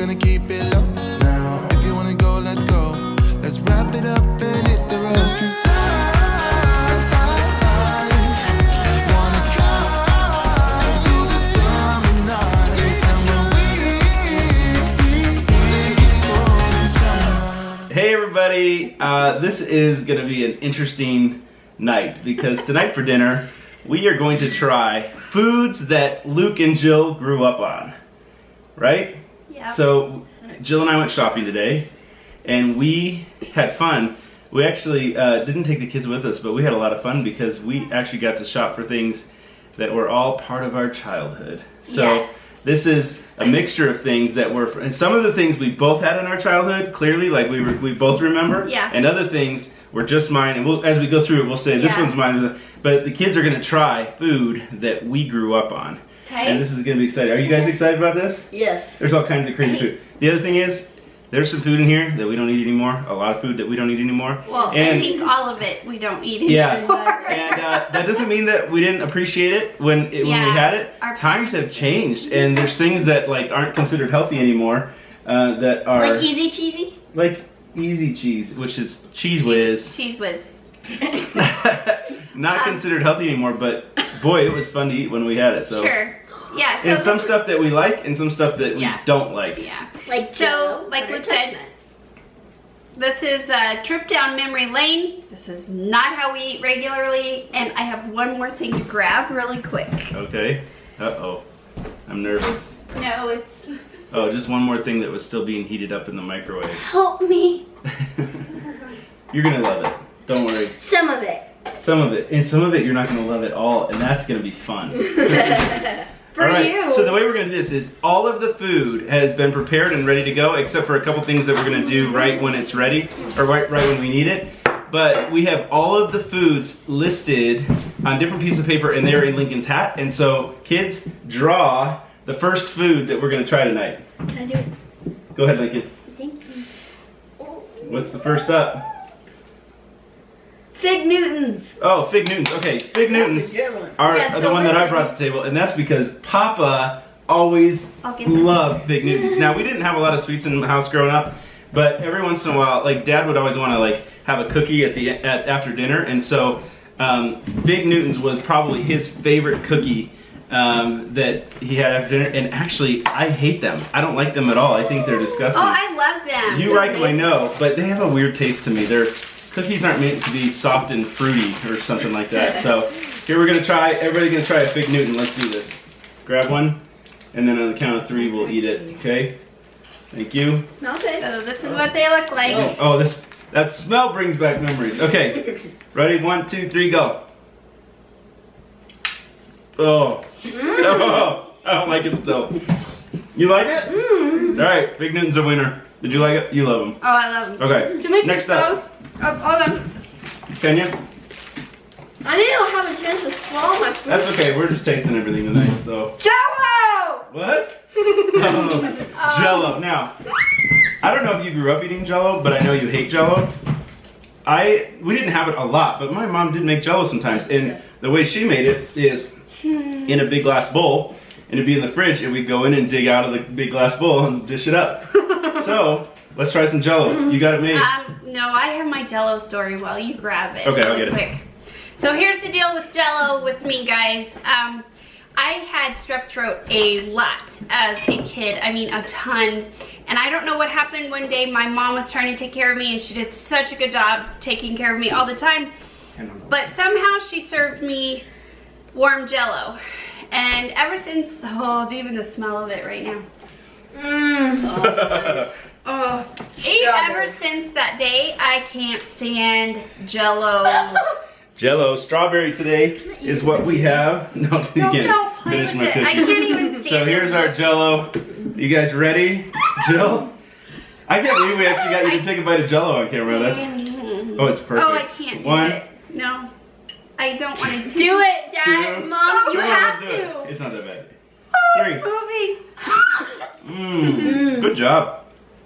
gonna keep it low now. If you wanna go, let's go. Let's wrap it up and hit the road. 'Cause I wanna drive through the summer night. And when we Hey everybody, this is gonna be an interesting night because tonight for dinner we are going to try foods that Luke and Jill grew up on, right? Yeah. So Jill and I went shopping today and we had fun. We actually didn't take the kids with us, but we had a lot of fun because we actually got to shop for things that were all part of our childhood. So Yes. this is a mixture of things that were, and some of the things we both had in our childhood, clearly, like we both remember. Yeah. And other things were just mine, and we'll, as we go through it, we'll say this Yeah. one's mine. But the kids are gonna try food that we grew up on. Okay. And this is gonna be exciting. Are you guys excited about this? Yes. There's all kinds of crazy food. The other thing is, there's some food in here that we don't eat anymore. A lot of food that we don't eat anymore. Well, I And think all of it we don't eat yeah, anymore. and that doesn't mean that we didn't appreciate it when we had it. our Times have changed, and there's things that like aren't considered healthy anymore that are Like easy cheesy? like easy cheese, which is Cheese Whiz. Cheese Whiz. Not considered healthy anymore, but boy, it was fun to eat when we had it. So. Sure. Yeah. So And some this is- stuff that we like, and some stuff that we Yeah. don't like. Yeah. Like So, JellO like or Luke said, chestnuts. This is a trip down memory lane. This is not how we eat regularly, and I have one more thing to grab really quick. Okay. Uh-oh. I'm nervous. No, it's Oh, just one more thing that was still being heated up in the microwave. Help me. You're gonna love it. Don't worry. Some of it. Some of it. And some of it you're not gonna love at all, and that's gonna be fun. For All right, you. so the way we're gonna do this is all of the food has been prepared and ready to go, except for a couple things that we're gonna do right when it's ready, or right when we need it. But we have all of the foods listed on different pieces of paper, and they're in Lincoln's hat. And so, kids, draw the first food that we're gonna try tonight. Can I do it? Go ahead, Lincoln. Thank you. What's the first up? Fig Newtons. Oh, Fig Newtons. Okay, Fig Newtons are Yeah, the so one that I listen. brought to the table, and that's because Papa always I'll get them. loved Fig Newtons. Now, we didn't have a lot of sweets in the house growing up, but every once in a while, like Dad would always want to like have a cookie after dinner, and so Fig Newtons was probably his favorite cookie that he had after dinner. And actually, I hate them. I don't like them at all. I think they're disgusting. Oh, I love them. You like them, I know, but they have a weird taste to me. Their cookies aren't meant to be soft and fruity or something like that. So here we're gonna try. Everybody's gonna try a Fig Newton. Let's do this. Grab one, and then on the count of 3, we'll eat it. Okay? Thank you. Smell good. So this is what they look like. Oh, that smell brings back memories. Okay, ready? 1, 2, 3, go. Oh, oh, I don't like it still. You like it? All right, Fig Newton's a winner. Did you like it? You love them. Oh, I love them. Okay, To make next up. Hold on. Kenya? I didn't have a chance to swallow my food. That's okay. We're just tasting everything tonight. So JellO! what? Oh, JellO. Now, I don't know if you grew up eating JellO, but I know you hate JellO. We didn't have it a lot, but my mom did make JellO sometimes, and the way she made it is in a big glass bowl, and it'd be in the fridge, and we'd go in and dig out of the big glass bowl and dish it up. So let's try some JellO. You got it made. No, I have my JellO story while you grab it. Okay, I'll really get it. quick. So here's the deal with JellO with me, guys. I had strep throat a lot as a kid. I mean, a ton. And I don't know what happened one day. My mom was trying to take care of me, and she did such a good job taking care of me all the time. But somehow she served me warm JellO. And ever since, oh, even the smell of it right now. Oh, ever since that day, I can't stand JellO. JellO strawberry today is what we have. No, you can't Don't play finish with my it. cookie. I can't even stand So here's it. our JellO. You guys ready? Jill? I can't believe we actually got you to take a bite of JellO on camera. That's oh, it's perfect. Oh, I can't do 1, it. No, I don't want to Do it, Dad. 2, Mom, you come on, have let's do it. to. It's not that bad. Oh, 3. it's moving. Good job.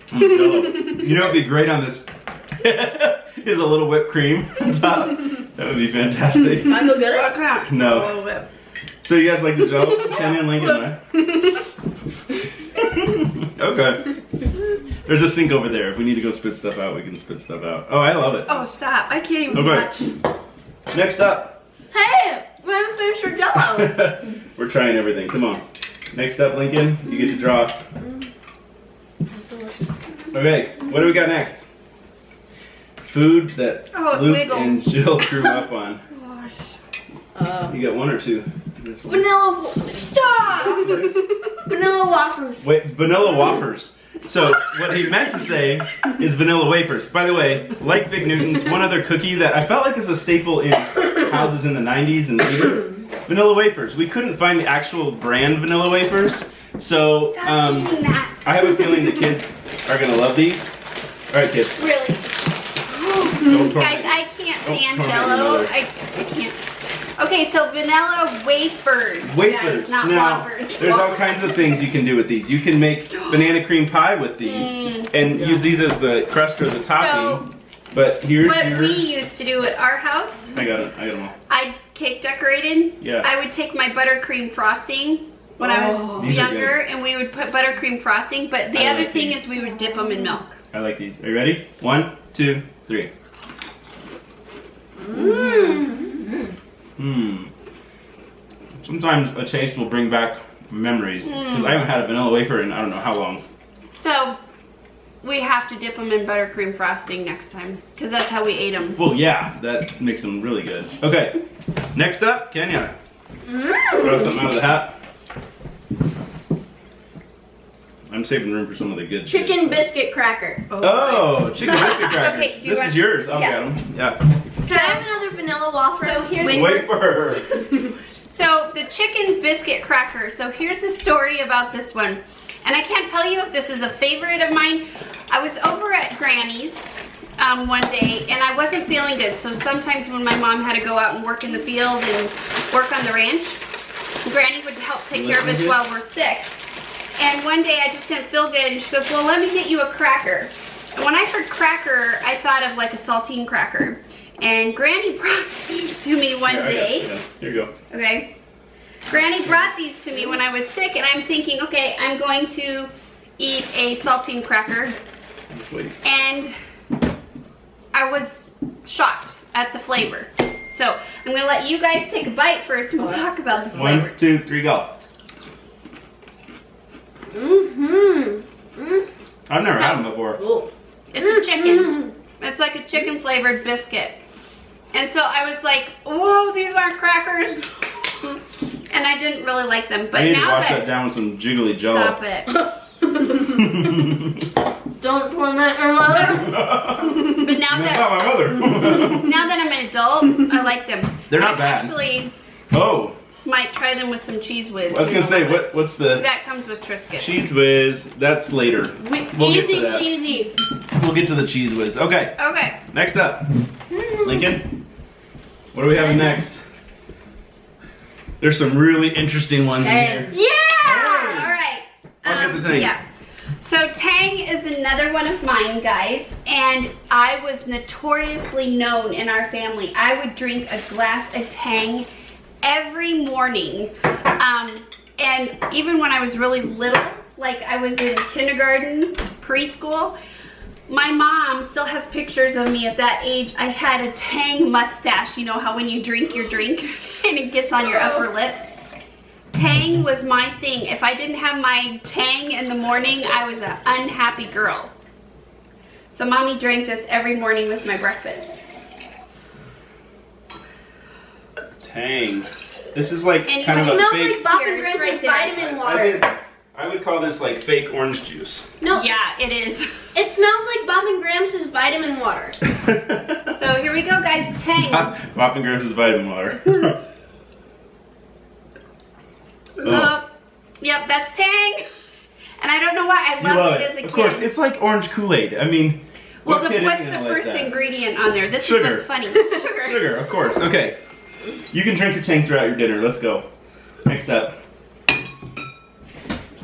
JellO. You know what'd be great on this is a little whipped cream on top. That would be fantastic. Can I go get it? Okay. No. whip. So you guys like the JellO? Kenny and Lincoln, right? Okay. There's a sink over there. If we need to go spit stuff out, we can spit stuff out. Oh, I love it. Oh, stop. I can't even Okay. watch. Next up. Hey, we haven't finished our jello. We're trying everything. Come on. Next up, Lincoln, you get to draw. Okay, what do we got next? Food that Oh, it Luke wiggles. and Jill grew up on. Gosh. You got one or two? Vanilla. Stop. Vanilla waffles. Wait, vanilla wafers. So what he meant to say is vanilla wafers. By the way, like Big Newton's, one other cookie that I felt like is a staple in houses in the 90s and 80s, vanilla wafers. We couldn't find the actual brand vanilla wafers, so Stop eating that. I have a feeling the kids are gonna love these. All right, kids. Really? Don't torment Guys, me. I can't Don't stand torment Jello. your mother. I can't. Okay, so vanilla wafers. Wafers. Guys, not Now, wafers. there's all kinds of things you can do with these. You can make banana cream pie with these and use these as the crust or the topping. But here's What your... we used to do at our house, I got it. I got them all. I cake decorated. Yeah. I would take my buttercream frosting when I was These are younger, and we would put buttercream frosting. But the I other like thing these. is we would dip them in milk. I like these. Are you ready? 1, 2, 3. Sometimes a taste will bring back memories. Because I haven't had a vanilla wafer in I don't know how long. So we have to dip them in buttercream frosting next time, because that's how we ate them. Well, yeah, that makes them really good. Okay, next up, Kenya. Throw something out of the hat. I'm saving room for some of the good Chicken stuff. biscuit cracker. Oh, chicken biscuit crackers. Okay, do you This want- is yours. I'll yeah. get them. Yeah. Can I have another vanilla waffle? So here's- Wafer. So the chicken biscuit cracker. So here's the story about this one. And I can't tell you if this is a favorite of mine. I was over at Granny's one day and I wasn't feeling good. So sometimes when my mom had to go out and work in the field and work on the ranch, Granny would help take care of us while we're sick. And one day I just didn't feel good and she goes, well, let me get you a cracker. And when I heard cracker, I thought of like a saltine cracker. And Granny brought these to me one day. Yeah. Here you go. Okay. Granny brought these to me when I was sick, and I'm thinking, okay, I'm going to eat a saltine cracker. Just wait. And I was shocked at the flavor. So I'm gonna let you guys take a bite first, and we'll talk about the flavor. 1, 2, 3, go. I've never had them before. It's a chicken. It's like a chicken flavored biscuit. And so I was like, whoa, these aren't crackers. And I didn't really like them. But I need to now wash that down with some jiggly jello. Stop it. Don't torment your mother. But now That's that not my mother. now that I'm an adult, I like them. They're not I bad. Actually, Oh, might try them with some cheese whiz. I was gonna say, what's the That comes with Triscuits. cheese whiz? That's later. We'll get to Easy that. cheesy. We'll get to the cheese whiz. Okay, Okay. next up, Lincoln. What are we having next? There's some really interesting ones in here. Yeah. All right. I'll get the Tang. Yeah. So Tang is another one of mine, guys, and I was notoriously known in our family. I would drink a glass of Tang every morning, and even when I was really little, like I was in kindergarten, preschool, my mom still has pictures of me at that age. I had a Tang mustache. You know how when you drink your drink and it gets on your upper lip? Tang was my thing. If I didn't have my Tang in the morning, I was an unhappy girl. So mommy drank this every morning with my breakfast. Tang. This is like And kind it of a Smells fake. like Bob Here, and it's Grinch's right there. vitamin water. I would call this like fake orange juice. No, Yeah, it is. it smells like Bob and Gramps' vitamin water. So here we go, guys. Tang. Bob and Gramps' vitamin water. Oh. Yep, that's Tang. And I don't know why I You love loved it as a kid. Of course, it's like orange Kool-Aid. I mean, Well, what kid what's isn't the gonna like first that? ingredient on there? This Sugar. is what's funny. Sugar. Sugar, of course. Okay. You can drink your Tang throughout your dinner. Let's go. Next up.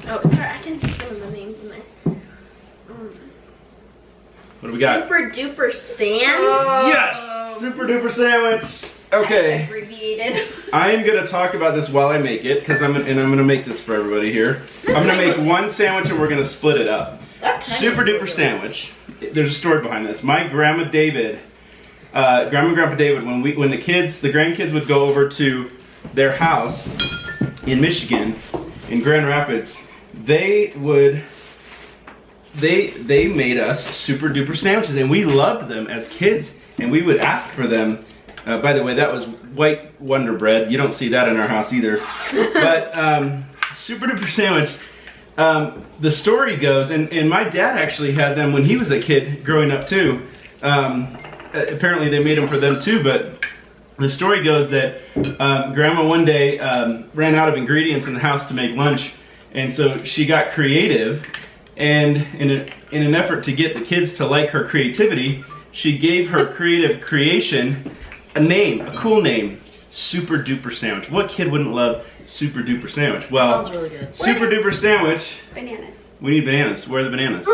Oh, sorry, I didn't see some of the names in there. What do we got? Super duper sand. Oh. Yes! Super duper sandwich. Okay. Abbreviated. I am gonna talk about this while I make it, because I'm gonna make this for everybody here. I'm gonna make one sandwich and we're gonna split it up. super duper sandwich. There's a story behind this. My grandma David, grandma and grandpa David, when the grandkids would go over to their house in Michigan, in Grand Rapids, they made us super duper sandwiches, and we loved them as kids, and we would ask for them. By the way, that was white Wonder Bread. You don't see that in our house either. But super duper sandwich. The story goes, and my dad actually had them when he was a kid growing up too. Apparently they made them for them too, but the story goes that Grandma one day ran out of ingredients in the house to make lunch, and so she got creative, and in an effort to get the kids to like her creativity, she gave her creative creation a name, a cool name, Super Duper Sandwich. What kid wouldn't love Super Duper Sandwich? Well, Sounds really good. Super Duper Sandwich. Bananas. We need bananas. Where are the bananas?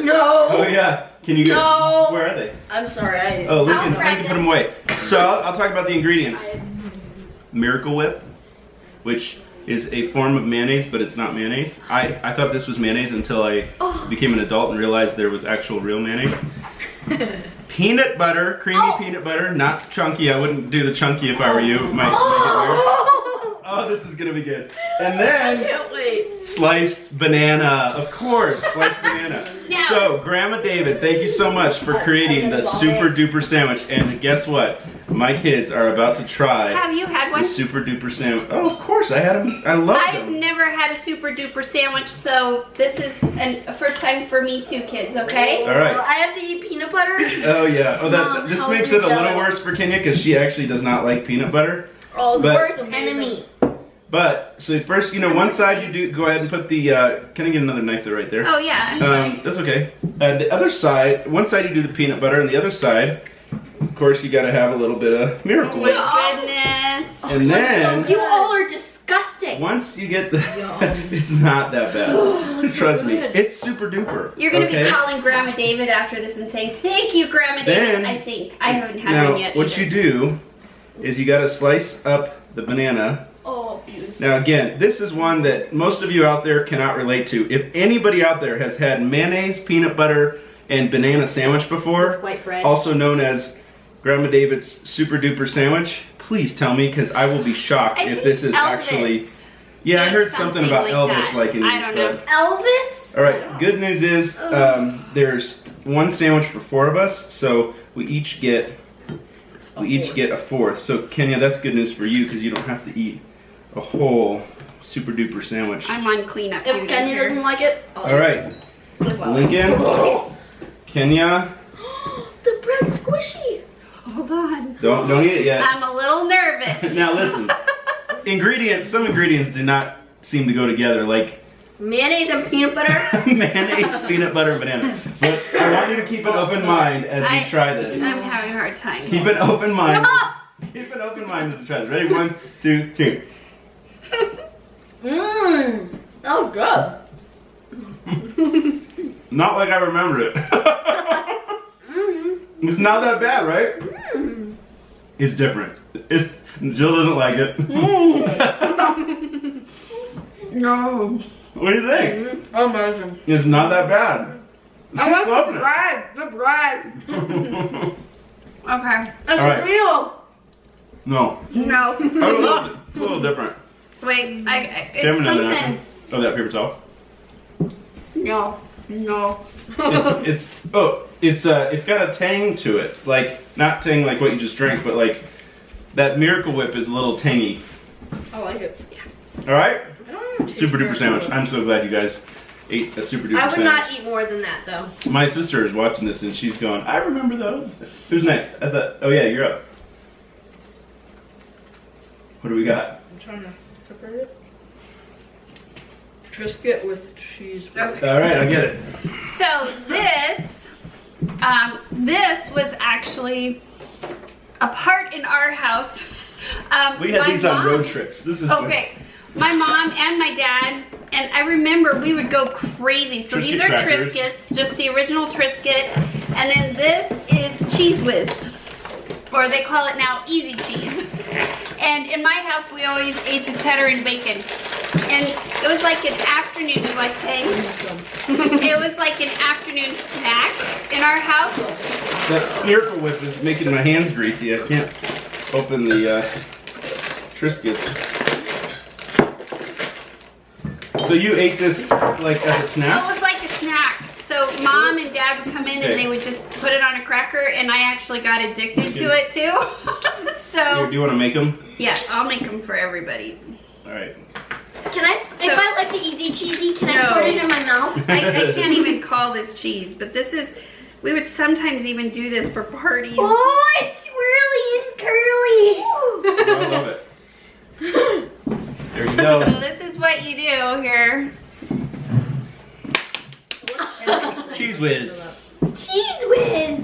No. Oh yeah. Can you get? No. Where are they? I'm sorry. Oh, I'll Lincoln grab put them. them away. So I'll talk about the ingredients. Miracle Whip, which is a form of mayonnaise, but it's not mayonnaise. I thought this was mayonnaise until I became an adult and realized there was actual real mayonnaise. Peanut butter, creamy peanut butter, not chunky. I wouldn't do the chunky if I were you. It might make it weird. Oh, this is gonna be good. And I then can't wait. sliced banana, of course, sliced banana. Now- So, Grandma David, thank you so much for creating the super duper sandwich. And guess what? My kids are about to try Have you had the one? super duper sandwich. Oh, of course, I had them. I love I've them. never had a super duper sandwich, so this is a first time for me too, kids, okay? All right. I have to eat peanut butter. Oh yeah. Oh, Mom, this how makes is it a Jell-O? little worse for Kenya because she actually does not like peanut butter. Oh, the But- worst enemy. But so first, one side you do go ahead and put the. Can I get another knife there, right there? Oh yeah, I'm sorry. That's okay. The other side, one side you do the peanut butter, and the other side, of course, you got to have a little bit of Miracle Whip. Goodness. And then You all are disgusting. once you get the, it's not that bad. Trust me, good. it's super duper. You're gonna okay? be calling Grandma David after this and saying, "Thank you, Grandma David." Then- I think I haven't had Now, one yet. what either. you do is you got to slice up the banana. Oh, beautiful. Now again, this is one that most of you out there cannot relate to. If anybody out there has had mayonnaise, peanut butter, and banana sandwich before, White bread. also known as Grandma David's Super Duper Sandwich, please tell me because I will be shocked I if think this is Elvis actually... Yeah, I did heard something about like Elvis that. liking these. I don't know. but- Elvis? All right, good news is there's one sandwich for 4 of us, so we each get a fourth. So Kenya, that's good news for you because you don't have to eat a whole super duper sandwich. I'm on cleanup If duty Kenya doesn't here. like it, All right, Lincoln, Kenya, The bread's squishy. Hold on. don't eat it yet. I'm a little nervous. Now listen, some ingredients do not seem to go together, like Mayonnaise and peanut butter. mayonnaise, peanut butter, and banana. But I want you to keep an open mind as we try this. I'm having a hard time. Keep an open mind. Keep an open mind as we try this. Ready? 1, 2, 3. Mmm. Oh, good. Not like I remember it. It's not that bad, right? It's different. Jill doesn't like it. No. What do you think? Amazing. It's not that bad. I like Loving the it. bread. The bread. Okay. It's All right. real. No. No. It's a little different. Wait, Do you have it's another something. napkin? Oh, that paper towel. No. No. It's got a tang to it. Like, not tang like what you just drank, but like that Miracle Whip is a little tangy. I like it. All right? I don't even taste Super duper Miracle sandwich. Whip. I'm so glad you guys ate a super duper I would sandwich. not eat more than that, though. My sister is watching this and she's going, I remember those. Who's next? I thought, oh yeah, you're up. What do we got? I'm trying to separate it. Triscuit with cheese. Okay. All right, I get it. So this was actually a part in our house. We had my these on mom- road trips. This is Okay, my mom and my dad, and I remember we would go crazy. So these Triscuit are crackers. Triscuits, just the original Triscuit, and then this is Cheese Whiz, or they call it now Easy Cheese. And in my house, we always ate the cheddar and bacon. And it was like an afternoon, you like Tang? It was like an afternoon snack in our house. That Miracle Whip is making my hands greasy. I can't open the Triscuits. So you ate this like as a It snack? was like a snack. So Mom and Dad would come in and they would just put it on a cracker, and I actually got addicted to it too. So Do you want to make them? yeah, I'll make them for everybody. All right. Can I, if I like the easy cheesy, can I squirt it in my mouth? I can't even call this cheese, but this is, we would sometimes even do this for parties. Oh, it's really curly. I love it. There you go. So this is what you do here. Cheese whiz. Cheese whiz.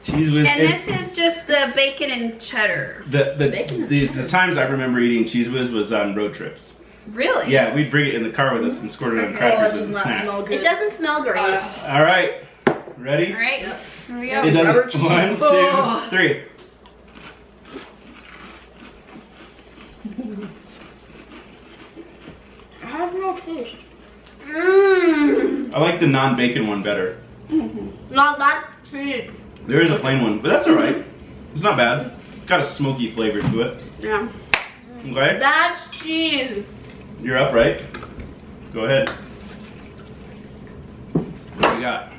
Cheese whiz. And this is just the bacon and cheddar. The times I remember eating cheese whiz was on road trips. Really? Yeah, we'd bring it in the car with us and squirt it on crackers as a snack. It doesn't smell great. All right, ready? All right, here we go. It doesn't. 1, 2, Oh. 3. It has no taste. Mmm. I like the non-bacon one better. Not that cheese. There is a plain one, but that's all right. It's not bad. It's got a smoky flavor to it. Yeah. Okay, That's cheese. you're up, right? Go ahead. What do we got?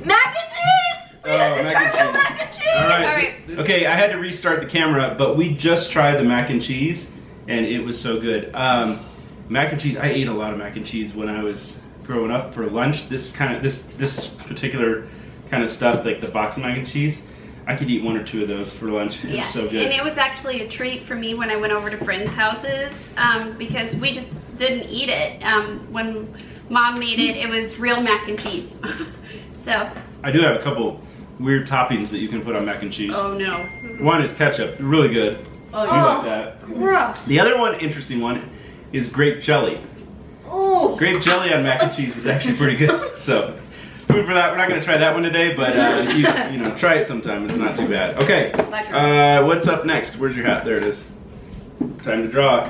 Mac and cheese. Oh, mac and cheese. Mac and cheese. All right. All right. Okay, I had to restart the camera, but we just tried the mac and cheese, and it was so good. Mac and cheese. I ate a lot of mac and cheese when I was growing up for lunch. This particular kind of stuff, like the box of mac and cheese, I could eat 1 or 2 of those for lunch. It Yeah, was so good. and it was actually a treat for me when I went over to friends' houses because we just didn't eat it. When Mom made it, it was real mac and cheese. So. I do have a couple weird toppings that you can put on mac and cheese. Oh no. One is ketchup, really good. Oh You yeah. like that. Gross. The other one, interesting one, is grape jelly. Oh. Grape jelly on mac and cheese is actually pretty good. So, food for that. We're not going to try that one today, but you know, try it sometime. It's not too bad. Okay. My turn. What's up next? Where's your hat? There it is. Time to draw.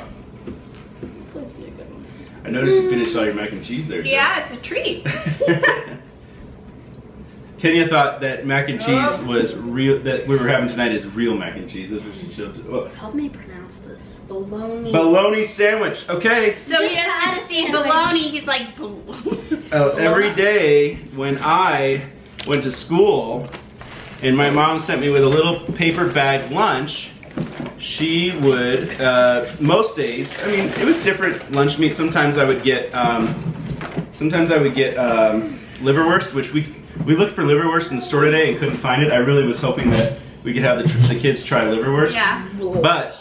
Please be a good one. I noticed you finished all your mac and cheese there. Yeah, it's a treat. Kenya thought that mac and cheese was real. That we were having tonight is real mac and cheese. That's what she showed. Oh. Help me pronounce this. Bologna. Bologna sandwich. Okay. So he Just had doesn't a see sandwich. bologna, he's like bologna. Every day when I went to school and my mom sent me with a little paper bag lunch, she would, most days, I mean, it was different lunch meat. Sometimes I would get liverwurst, which we looked for liverwurst in the store today and couldn't find it. I really was hoping that we could have the kids try liverwurst. Yeah. But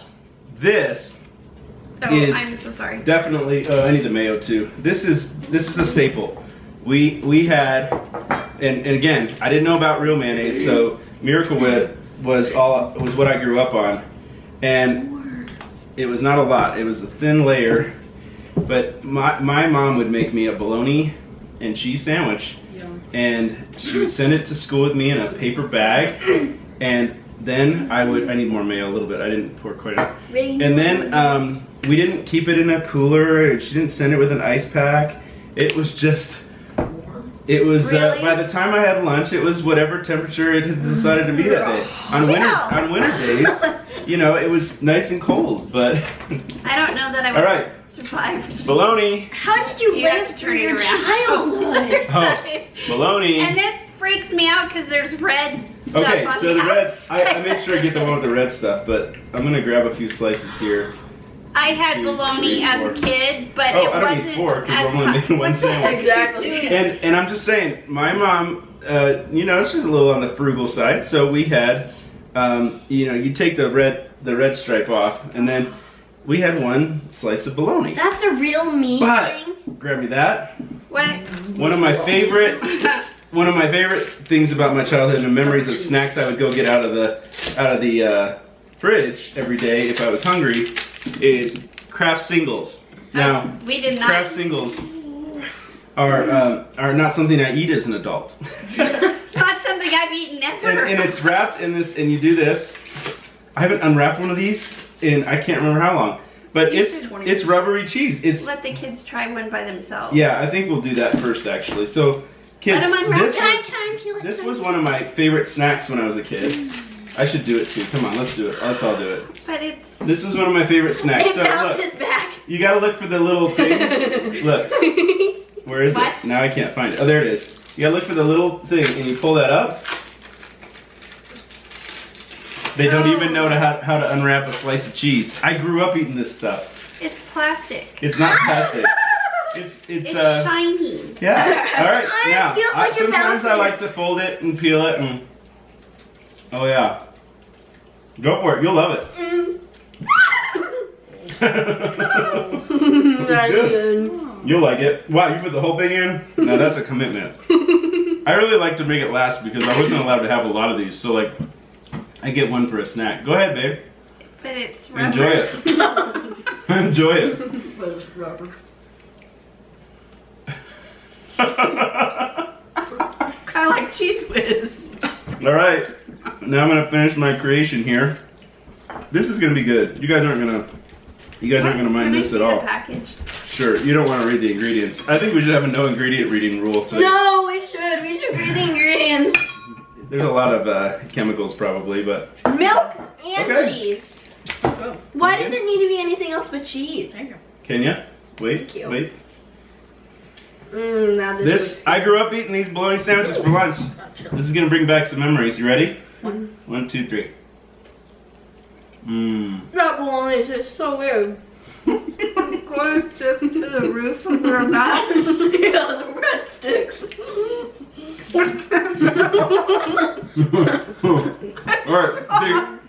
this Oh, is I'm so sorry. definitely. I need the mayo too. This is a staple. We had, and again, I didn't know about real mayonnaise, so Miracle Whip was what I grew up on, and it was not a lot. It was a thin layer, but my mom would make me a bologna and cheese sandwich, and she would send it to school with me in a paper bag, and then I need more mayo a little bit. I didn't pour quite enough. And then we didn't keep it in a cooler, and she didn't send it with an ice pack. It was just, it was, Really? by the time I had lunch, it was whatever temperature it had decided to be that day. On winter days, you know, it was nice and cold, but. I don't know that I would All right. survive. Bologna. How did you You have live to through turn it your around. childhood? Oh, bologna. And this freaks me out because there's red stuff Okay, on so the the red, outside. I made sure to get the one with the red stuff, but I'm gonna grab a few slices here. I had 2, bologna 3, as a 4. kid, but Oh, it I don't wasn't need 4 because as I'm only making one What's that? sandwich. Exactly. And I'm just saying, my mom, you know, she's a little on the frugal side, so we had, you know, you take the red stripe off, and then we had 1 slice of bologna. That's a real meat But thing. grab me that. What? One of my favorite things about my childhood and the memories of snacks I would go get out of the fridge every day if I was hungry is Kraft Singles. Now, we did not. Kraft Singles are not something I eat as an adult. It's not something I've eaten ever. and it's wrapped in this, and you do this. I haven't unwrapped one of these in I can't remember how long. But it's rubbery cheese. It's Let the kids try one by themselves. yeah. I think we'll do that first actually. So kids, Let 'em unwrap this it. this was one of my favorite snacks when I was a kid. I should do it too. Come on, let's do it. Let's all do it. But it's This was one of my favorite snacks. It So bounces look, back. you gotta look for the little thing. Look, where is What? it? Now I can't find it. Oh, there it is. You gotta look for the little thing, and you pull that up. They don't even know how to unwrap a slice of cheese. I grew up eating this stuff. it's plastic. It's not plastic. It's It's shiny. yeah. All right. It Now, feels like it sometimes I like bounces. to fold it and peel it and. Oh yeah. Go for it. You'll love it. Good. You'll like it. Wow, you put the whole thing in? Now that's a commitment. I really like to make it last because I wasn't allowed to have a lot of these. So like, I get one for a snack. Go ahead, babe. But it's rubber. Enjoy it. Enjoy it. Kind of like Cheese Whiz. All right. Now I'm gonna finish my creation here. This is gonna be good. You guys aren't gonna mind this at all. The package? Sure. You don't want to read the ingredients. I think we should have a no ingredient reading rule. No, we should. We should read the ingredients. There's a lot of chemicals probably, but Milk and Okay. cheese. Why does it need to be anything else but cheese? can ya? Wait, Thank you. wait. Now This I grew up eating these bologna sandwiches for lunch. This is gonna bring back some memories. You ready? 1, 2, 3. Mmm. That bolognese is so weird. Going to stick to the roof of their mouth. Yeah, the breadsticks. Alright,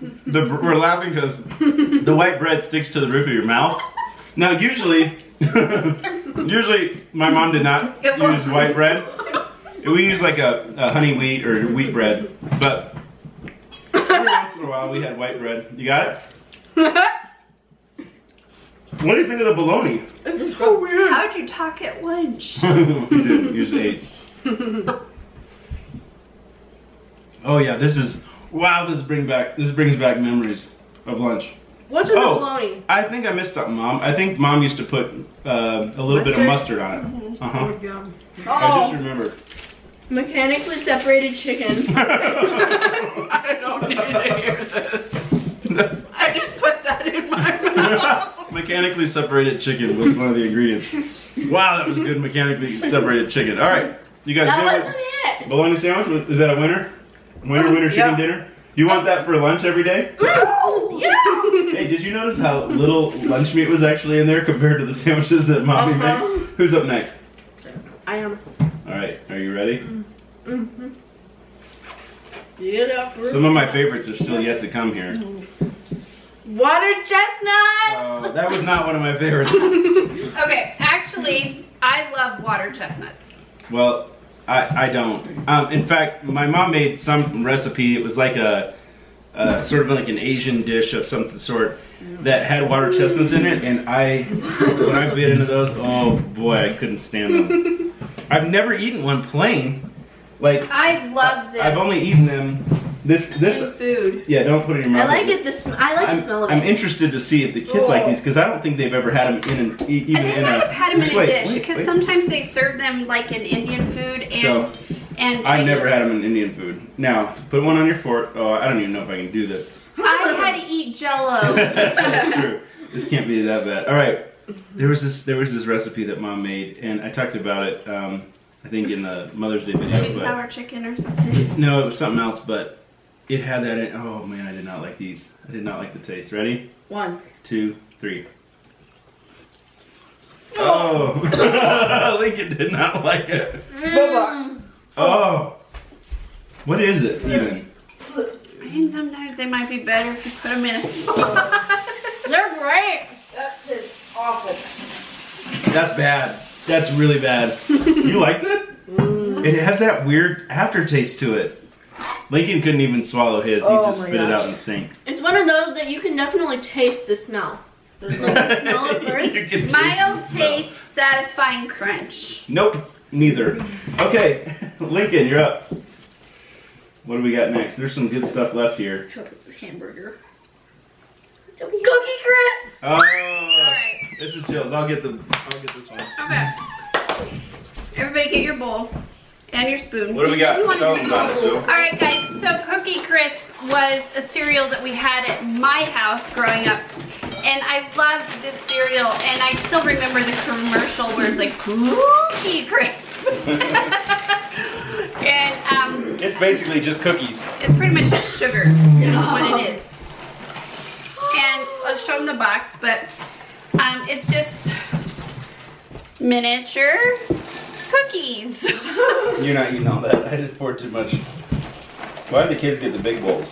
we're laughing because the white bread sticks to the roof of your mouth. Now usually my mom did not use white bread. We use like a honey wheat or wheat bread, but every once in a while we had white bread. You got it? What do you think of the bologna? It's so weird. How'd you talk at lunch? You didn't, you just ate. Oh yeah, this brings back memories of lunch. What's in the bologna? I think I missed something, Mom. I think Mom used to put a little bit of mustard on it. Uh-huh. I just remembered. Mechanically separated chicken. I don't need to hear this. I just put that in my mouth. Mechanically separated chicken was one of the ingredients. Wow, that was good mechanically separated chicken. All right, you guys That good wasn't with it. bologna sandwich? Is that a winner? Winner chicken dinner? Do you want that for lunch every day? No! Yeah! Hey, did you notice how little lunch meat was actually in there compared to the sandwiches that Mommy made? Who's up next? I am. All right, are you ready? Mm-hmm. Get up. Some of my favorites are still yet to come here. Water chestnuts! That was not one of my favorites. Okay, actually, I love water chestnuts. Well, I don't. In fact, my mom made some recipe. It was like a sort of like an Asian dish of some sort that had water chestnuts in it, and when I bit into those, oh boy, I couldn't stand them. I've never eaten one plain. Like I love them. I've only eaten them. This in food. Yeah, don't put it in your I mouth. like it. I like the smell of it. I'm interested to see if the kids like these because I don't think they've ever had them even And they in might a. have had them in Just a wait, dish wait, because wait. sometimes they serve them like in Indian food and So, and I've never Chinese. had them in Indian food. Now, put one on your fork. Oh, I don't even know if I can do this. I had to eat JellO. That's true. This can't be that bad. All right. There was this recipe that Mom made, and I talked about it. I think in the Mother's Day video. Sweet and sour chicken or something. No, it was something else, but it had that in. Oh man, I did not like these. I did not like the taste. Ready? 1, 2, 3. Oh, Lincoln did not like it. Oh, what is it even? I think sometimes they might be better if you put them in a sauce. They're great. That is awful. That's bad. That's really bad. You liked it? It has that weird aftertaste to it. Lincoln couldn't even swallow his. He just spit it out in the sink. It's one of those that you can definitely taste the smell. There's no smell at first. You can taste Mild the smell. taste, satisfying crunch. Nope, neither. Okay, Lincoln, you're up. What do we got next? There's some good stuff left here. I hope it's a hamburger. Cookie Crisp. Oh. Alright. This is Jill's. I'll get this one. Okay. Everybody get your bowl and your spoon. What do we got? you wanted Tell to them about it, small. Jill. Alright guys, so Cookie Crisp was a cereal that we had at my house growing up. And I loved this cereal, and I still remember the commercial where it's like, Cookie Crisp. And It's basically just cookies. it's pretty much just sugar, is what it is. And I'll show them the box, but it's just miniature cookies. You're not eating all that. I just poured too much. Why did the kids get the big bowls?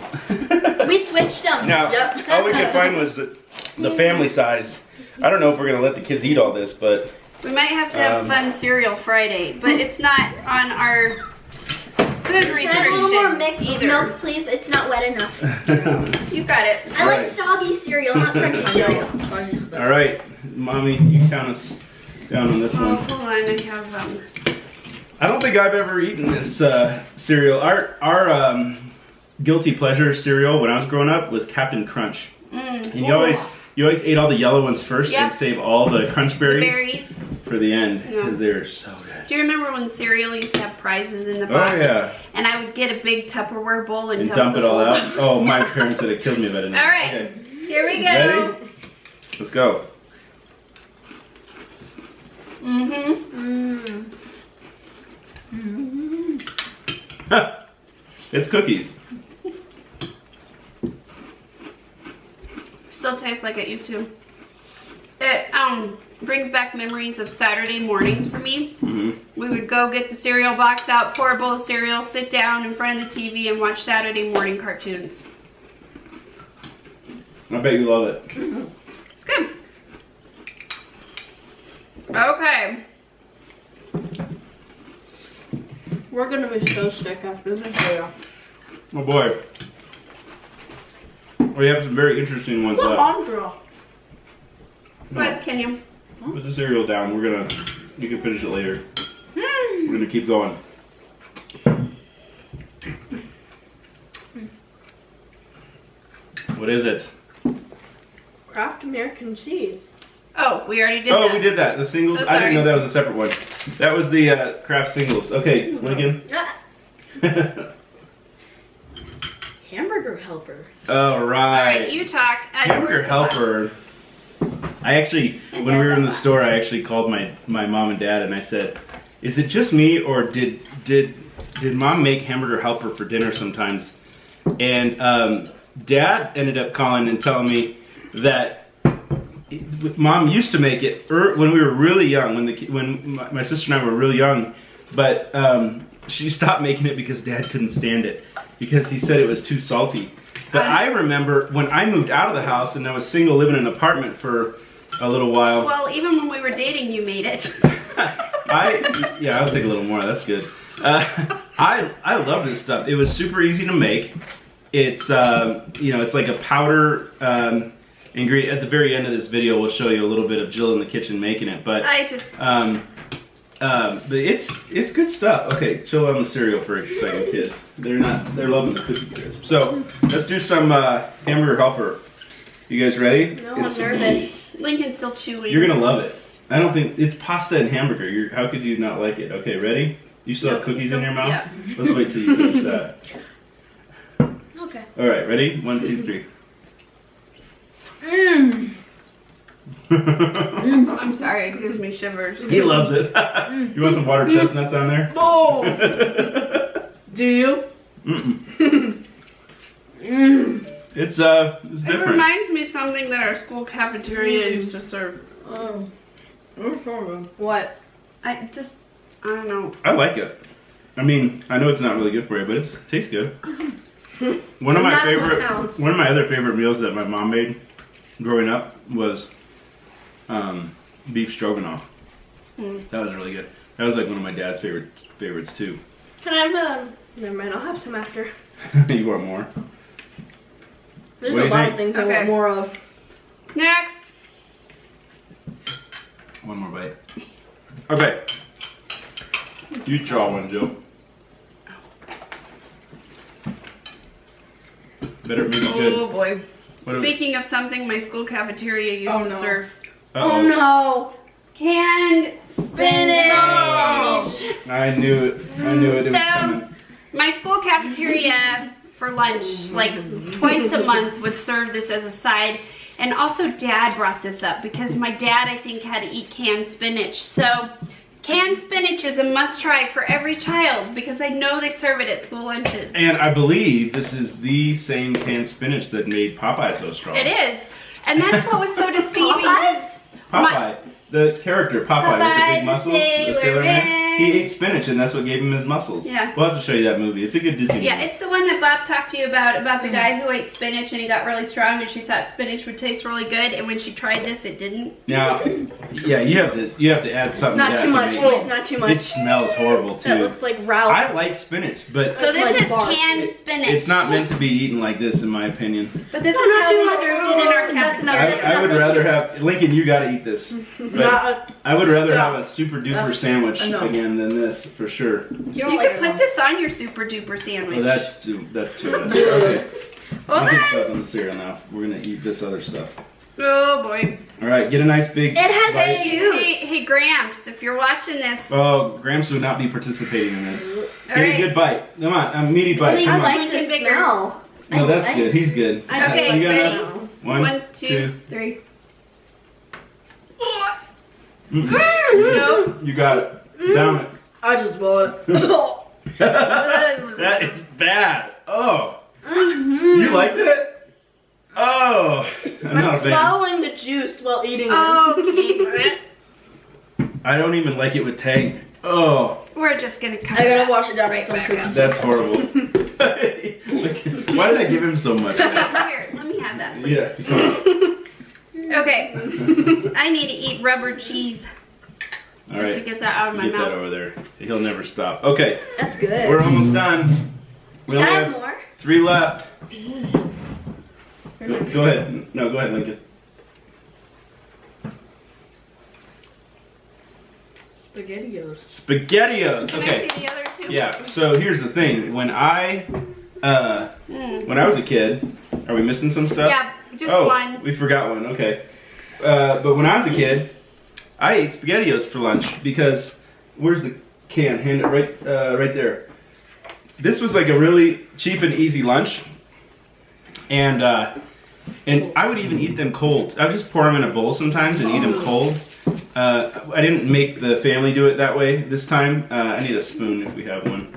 We switched them. Now, Yep. all we could find was the family size. I don't know if we're gonna let the kids eat all this, but We might have to have Fun Cereal Friday, but it's not on our food Can I have a little more restrictions either. milk, please? It's not wet enough. You got it. I like Right. soggy cereal, not crunchy cereal. all right, Mommy, you count us down on this Oh, one. hold on, I have I don't think I've ever eaten this cereal. Our guilty pleasure cereal when I was growing up was Captain Crunch, and you always ate all the yellow ones first Yep. and save all the crunch the berries berries. for the end Yeah. because they're so good. Do you remember when cereal used to have prizes in the box? Oh yeah, And I would get a big Tupperware bowl and, and dump it all the bowl. out. Oh, my parents would have killed me if I didn't. All right, Okay. here we go. Ready? Let's go. Mm-hmm. It's cookies. Still tastes like it used to. It brings back memories of Saturday mornings for me. hmm We would go get the cereal box out, pour a bowl of cereal, sit down in front of the TV and watch Saturday morning cartoons. I bet you love it. It's good. Okay. We're gonna be so sick after this video. Oh boy. We have some very interesting ones left. Andra. Go ahead, Kenya. Put the cereal down. You can finish it later. We're gonna keep going. What is it? Kraft American cheese. Oh, we already did that. Oh, we did that. The singles. So I didn't sorry. know that was a separate one. That was the Kraft singles. Okay, Lincoln. Hamburger Helper. All All right. right, you talk. Hamburger Helper. I actually, when we were in the store, I actually called my mom and dad and I said, "Is it just me, or did Mom make Hamburger Helper for dinner sometimes?" And Dad ended up calling and telling me that Mom used to make it when we were really young, when my sister and I were really young, but she stopped making it because Dad couldn't stand it because he said it was too salty. But I remember when I moved out of the house and I was single, living in an apartment for a little while. Well, even when we were dating, you made it. I'll take a little more. That's good. I love this stuff. It was super easy to make. It's it's like a powder ingredient. At the very end of this video, we'll show you a little bit of Jill in the kitchen making it. But but it's good stuff. Okay, chill on the cereal for a second, kids. They're loving the Cookie Crisp. So let's do some Hamburger Helper. You guys ready? No, I'm nervous. Lincoln's still chewing. You're gonna love it. I don't think it's pasta and hamburger. How could you not like it? Okay, ready? You still have cookies in your mouth? Yeah. Let's wait till you finish that. Okay. All right, ready? 1, 2, 3. I'm sorry, it gives me shivers. He loves it. You want some water chestnuts on there? Oh. Do you? Mm-mm. It's It different. reminds me of something that our school cafeteria used to serve. Oh. What? I don't know. I like it. I mean, I know it's not really good for you, but it tastes good. One of my That's favorite, what counts. one of my other favorite meals that my mom made growing up was beef stroganoff. That was really good. That was like one of my dad's favorites too. Can I have never mind, I'll have some after. You want more? There's What do a you lot think? of things I Okay. want more of. Next. One more bite. Okay. You draw one, Jill. Better make it Oh good. boy. Speaking of something my school cafeteria used to serve. Oh no. Canned spinach. I knew it. I knew it. It was So, coming. my school cafeteria for lunch, like twice a month, would serve this as a side. And also Dad brought this up because my dad, I think, had to eat canned spinach. So, canned spinach is a must-try for every child because I know they serve it at school lunches. And I believe this is the same canned spinach that made Popeye so strong. It is. And that's what was so deceiving. Popeye, the character Popeye with the big muscles, the sailor man. He ate spinach and that's what gave him his muscles. Yeah. We'll have to show you that movie. It's a good Disney movie. Yeah, it's the one that Bob talked to you about the guy who ate spinach and he got really strong and she thought spinach would taste really good, and when she tried this, it didn't. Now, yeah, you have to add something. Not to that too much, make please. Not too much. It smells horrible too. That looks like Ralph. I like spinach, but So this like is bark. canned spinach. it's not meant to be eaten like this, in my opinion. But this No, is not how too we much. served it in our That's enough. cafeteria. I would rather have Lincoln. You got to eat this. But Not I would rather Stop. have a super duper sandwich enough. again than this for sure. You like could put this on your super duper sandwich. Well, that's too much. Okay. Well, You can stuff on the cereal now. We're gonna eat this other stuff. oh boy. All right, get a nice big. It has bite. Hey, Gramps, if you're watching this. Oh, Gramps would not be participating in this. Get right. a good bite. Come on, a meaty bite. Only- Come I on. like Lincoln the bigger. smell. No, that's good. He's good. Okay, You got ready? enough? One, One, two, three. Mm. No. You got it. Down it. I just want it. That is bad. Oh. You liked it? Oh. I'm not I'm a fan. swallowing the juice while eating it. Okay. I don't even like it with Tang. Oh. We're just gonna cut I gotta that wash it down right with some back cookies. up. That's horrible. Why did I give him so much? Here, let me have that, please. Yeah. Come on. Okay. I need to eat rubber cheese All just right. to get that out of my Get that mouth. over there. He'll never stop. Okay. That's good. We're almost done. We Can only I have have more? 3 left. Go ahead. No, go ahead, Lincoln. SpaghettiOs. SpaghettiOs. Can Okay. I see the other two? Yeah. So here's the thing. When I was a kid, are we missing some stuff? Yeah, just oh, one. we forgot one. Okay. But when I was a kid, I ate SpaghettiOs for lunch because where's the can? Hand it right there. This was like a really cheap and easy lunch, and I would even eat them cold. I would just pour them in a bowl sometimes and eat them cold. I didn't make the family do it that way this time. I need a spoon if we have one.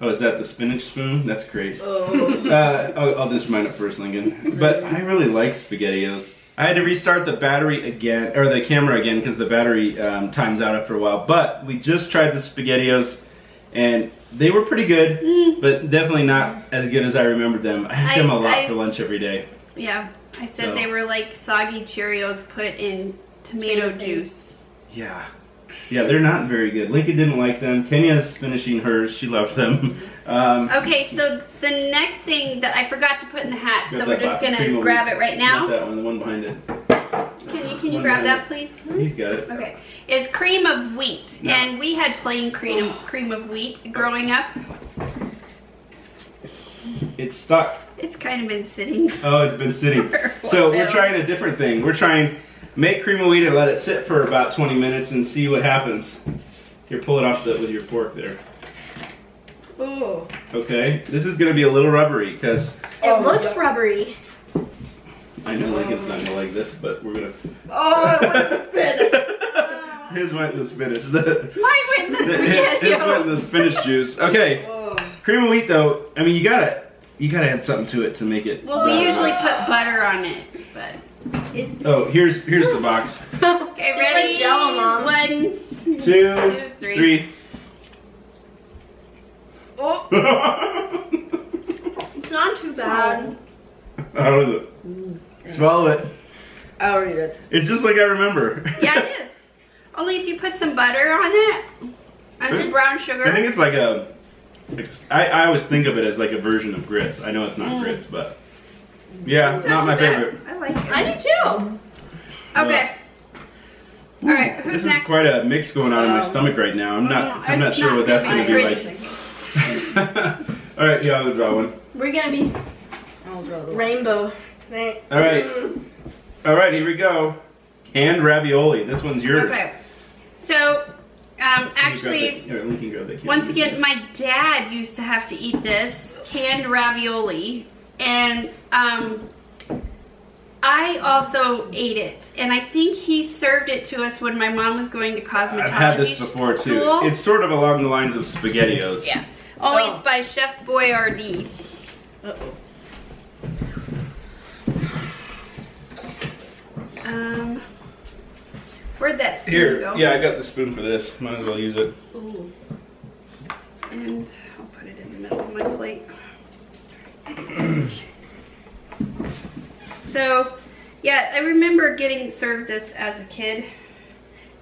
Oh, is that the spinach spoon? That's great. I'll just mine it first, Lincoln. But I really like SpaghettiOs. I had to restart the battery again, or the camera again, because the battery times out after a while. But we just tried the SpaghettiOs, and they were pretty good, but definitely not as good as I remembered them. I had them a lot for lunch every day. Yeah, I said So. they were like soggy Cheerios put in tomato juice. Yeah. Yeah, they're not very good. Lincoln didn't like them. Kenya's finishing hers. She loved them. Okay, so the next thing that I forgot to put in the hat, Got so we're that just box. Cream gonna of grab wheat. it right Not now. that one, the one behind it. Can you One grab behind that, it. please? He's got it. Okay, is cream of wheat, No. and we had plain cream of wheat growing up. It's stuck. It's kind of been sitting. Oh, it's been sitting. For a So we're while. trying a different thing. We're trying make cream of wheat and let it sit for about 20 minutes and see what happens. Here, pull it off with your fork there. Oh. Okay, this is gonna be a little rubbery because It looks rubbery. I know Lincoln's not gonna like this, but we're gonna. Oh, it went in spinach. His went in the spinach. Mine went in the His went in the SpaghettiOs. spinach juice. Okay, cream of wheat though. I mean, you gotta add something to it to make it. Well, we better. usually put butter on it, but. Oh, here's the box. Okay, ready? like JellO, Mom. 1, 2, 3. 3. Oh, it's not too bad. How is it? Swallow it. I'll read it. It's just like I remember. Yeah, it is. Only if you put some butter on it and some brown sugar. I think it's like I always think of it as like a version of grits. I know it's not grits, but yeah, not my too bad. favorite. I like it. I do too. Okay. All right, who's This next? is quite a mix going on in my stomach right now. I'm not It's sure what that's gonna going to be pretty. like. All right, yeah, I'll draw one. We're gonna be I'll draw the rainbow. Right. All right. All right, here we go. Canned ravioli. This one's yours. Okay. So, actually, Lincoln, grab that can. once again, my dad used to have to eat this canned ravioli, and I also ate it, and I think he served it to us when my mom was going to cosmetology I've had this before too. school. It's sort of along the lines of SpaghettiOs. Yeah. Only it's by Chef Boyardee. Uh-oh. Where'd that spoon Here, go? yeah, I got the spoon for this. Might as well use it. Ooh. And I'll put it in the middle of my plate. So, yeah, I remember getting served this as a kid.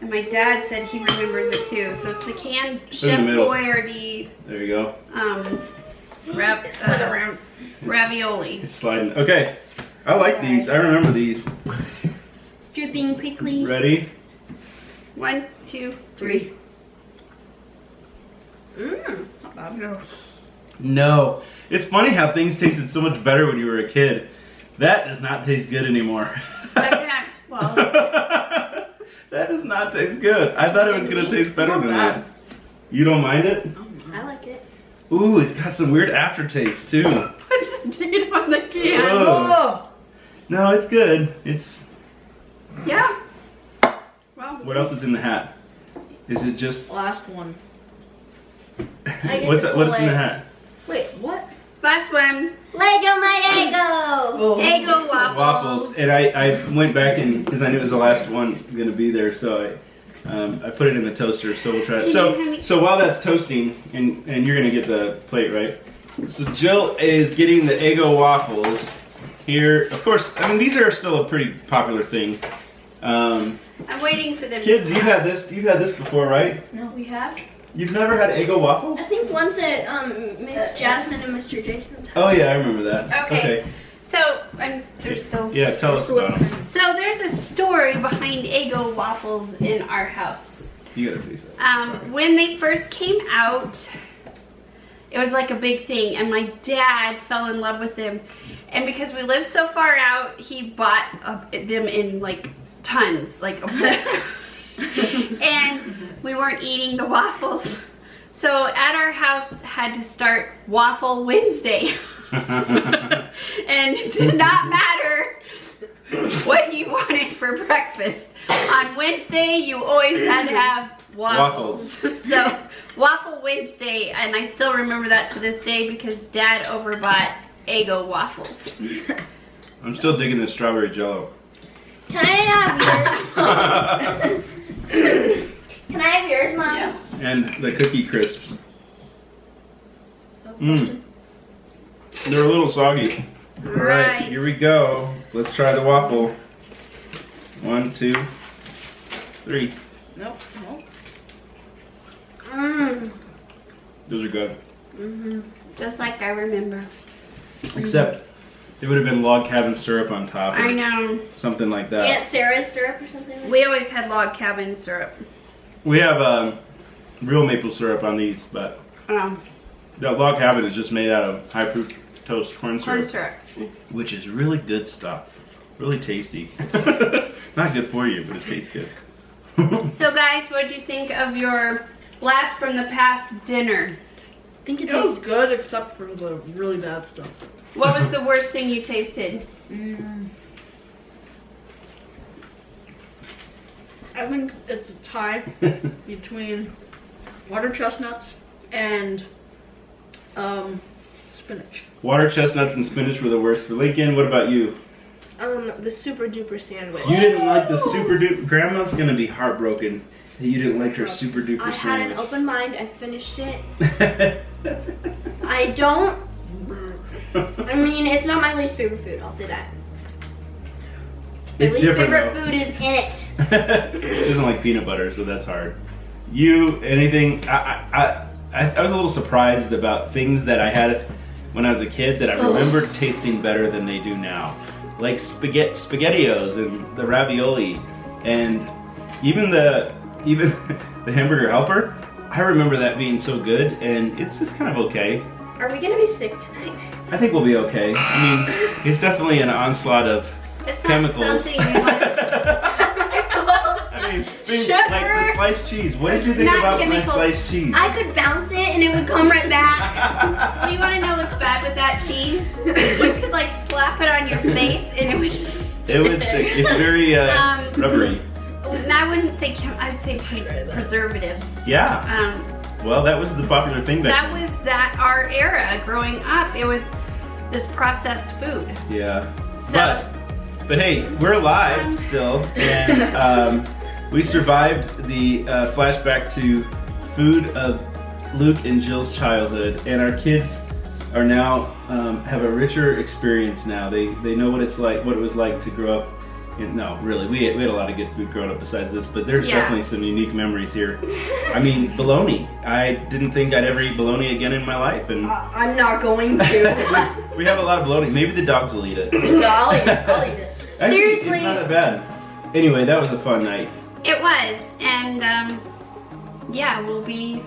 And my dad said he remembers it too. So it's the canned Chef middle. Boyardee There you go. ravioli. It's sliding. Okay, I like these. I remember these. It's dripping quickly. Ready? 1, 2, 3. Not bad. No. It's funny how things tasted so much better when you were a kid. That does not taste good anymore. I can't. Well, That does not taste good. I thought it was going to taste better than that. You don't mind it? I like it. Ooh, it's got some weird aftertaste too. what's the date on the can? Ugh. No, it's good. It's. Yeah. Well, What else is in the hat? Is it just. Last one. I get What's to that? What's pull in the it. hat? Wait, what? last one. Lego my Eggo! Oh. Eggo waffles. Waffles. And I went back and because I knew it was the last one going to be there, so I put it in the toaster. So we'll try it. So while that's toasting, and you're going to get the plate, right? So Jill is getting the Eggo waffles here. Of course, I mean these are still a pretty popular thing. I'm waiting for them. Kids, you've had this before, right? No, we have. You've never had Eggo waffles? I think once at Miss Jasmine and Mr. Jason's house. Oh yeah, I remember that. Okay. So, there's still. Yeah, tell us about them. So there's a story behind Eggo waffles in our house. You gotta face that. When they first came out, it was like a big thing, and my dad fell in love with them. And because we lived so far out, he bought them in like tons, like and we weren't eating the waffles. So at our house had to start Waffle Wednesday. And it did not matter what you wanted for breakfast. On Wednesday, you always had to have waffles. So Waffle Wednesday, and I still remember that to this day because Dad overbought Eggo waffles. I'm still digging the strawberry JellO. Can I have yours? Can I have yours, Mom? Yeah. And the cookie crisps. Mmm. They're a little soggy. Alright, here we go. Let's try the waffle. 1, 2, 3. Nope. Nope. Mmm. Those are good. Just like I remember. Except it would have been log cabin syrup on top. I Or know. something like that. Aunt Sarah's syrup or something like We always had log cabin syrup. We have real maple syrup on these, but that log cabin is just made out of high fructose corn syrup. Corn syrup. Which is really good stuff. Really tasty. Not good for you, but it tastes good. So guys, what did you think of your blast from the past dinner? I think it tastes good except for the really bad stuff. What was the worst thing you tasted? I think it's a tie between water chestnuts and spinach. Water chestnuts and spinach were the worst for Lincoln. What about you? the super duper sandwich. You didn't like the super duper. Grandma's gonna be heartbroken that you didn't like her super duper I had an sandwich. open mind. I finished it. I don't. I mean, it's not my least favorite food. I'll say that. My It's least different favorite though. food is in it. She doesn't like peanut butter, so that's hard. You, anything? I was a little surprised about things that I had when I was a kid that I remembered tasting better than they do now. Like SpaghettiOs and the ravioli, and even the hamburger helper. I remember that being so good, and it's just kind of okay. Are we gonna be sick tonight? I think we'll be okay. I mean, it's definitely an onslaught of It's not chemicals. something you want. I mean, things Sugar. like the sliced cheese. What did you think Not about chemicals. my sliced cheese? I could bounce it and it would come right back. Do you want to know what's bad with that cheese? You could like slap it on your face and it would stick. It would stick. It's very rubbery. I wouldn't say I would say preservatives. Yeah. Well, that was the popular thing back That then. was our era growing up. It was this processed food. Yeah. So But hey, we're alive still, and we survived the flashback to food of Luke and Jill's childhood, and our kids are now have a richer experience now. They know what it's like, what it was like to grow up. No, really, we had a lot of good food growing up besides this, but there's Yeah. definitely some unique memories here. I mean, bologna. I didn't think I'd ever eat bologna again in my life, and I'm not going to. we have a lot of bologna. Maybe the dogs will eat it. No, I'll eat it. I'll eat it. Actually, Seriously. it's not that bad. Anyway, that was a fun night. it was, and yeah, we'll be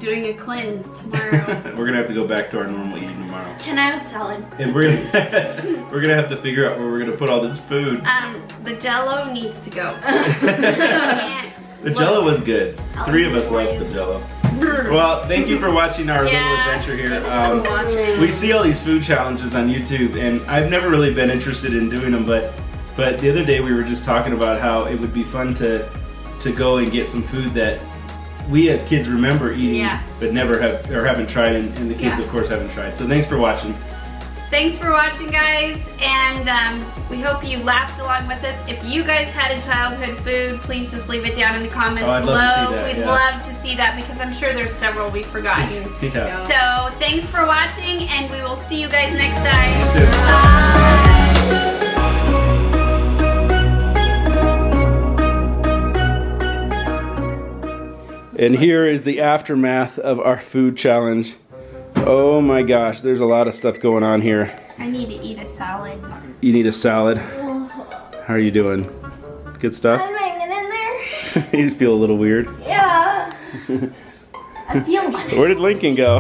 doing a cleanse tomorrow. We're gonna have to go back to our normal eating tomorrow, Can I have a salad? and we're gonna have to figure out where we're gonna put all this food. The JellO needs to go. The JellO was good. 3 of us loved the JellO. Well, thank you for watching our little Yeah. adventure here. Watching. We see all these food challenges on YouTube, and I've never really been interested in doing them, but the other day we were just talking about how it would be fun to go and get some food that we as kids remember eating, Yeah. but never have or haven't tried, and the kids Yeah. of course haven't tried. So thanks for watching. Thanks for watching, guys, and we hope you laughed along with us. If you guys had a childhood food, please just leave it down in the comments Oh, I'd below. love to see that, We'd yeah. love to see that because I'm sure there's several we've forgotten. Yeah. So thanks for watching, and we will see you guys next time. Good. And here is the aftermath of our food challenge. Oh my gosh, there's a lot of stuff going on here. I need to eat a salad. You need a salad. How are you doing? Good stuff? I'm hanging in there. You feel a little weird. Yeah. I feel like Where did Lincoln go?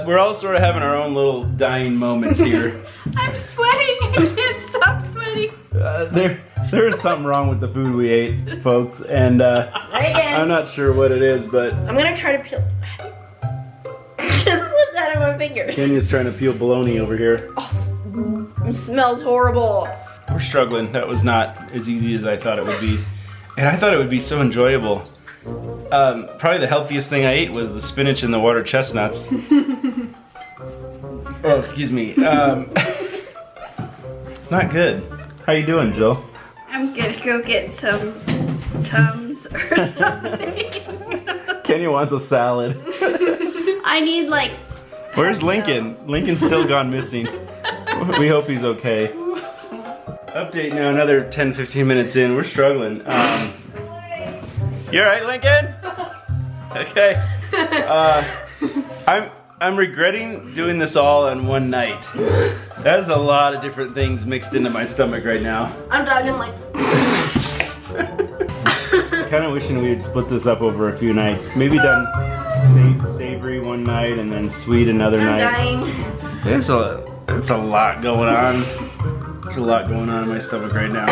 We're all sort of having our own little dying moments here. I'm sweating. I can't stop sweating. There is something wrong with the food we ate, folks, and I'm not sure what it is, but I'm gonna try to peel. It just slipped out of my fingers. Kenya's trying to peel bologna over here. It smells horrible. We're struggling. That was not as easy as I thought it would be, and I thought it would be so enjoyable. Probably the healthiest thing I ate was the spinach and the water chestnuts. Oh, excuse me. Not good. How you doing, Jill? I'm gonna go get some Tums or something. Kenya wants a salad. I need like. Where's Lincoln? Lincoln's still gone missing. We hope he's okay. Update now, another 10-15 minutes in. We're struggling. You alright, Lincoln? Okay. I'm regretting doing this all in one night. That's a lot of different things mixed into my stomach right now. I'm talking like. Kind of wishing we had split this up over a few nights. Maybe done savory one night and then sweet another I'm night. dying. It's a lot going on. There's a lot going on in my stomach right now.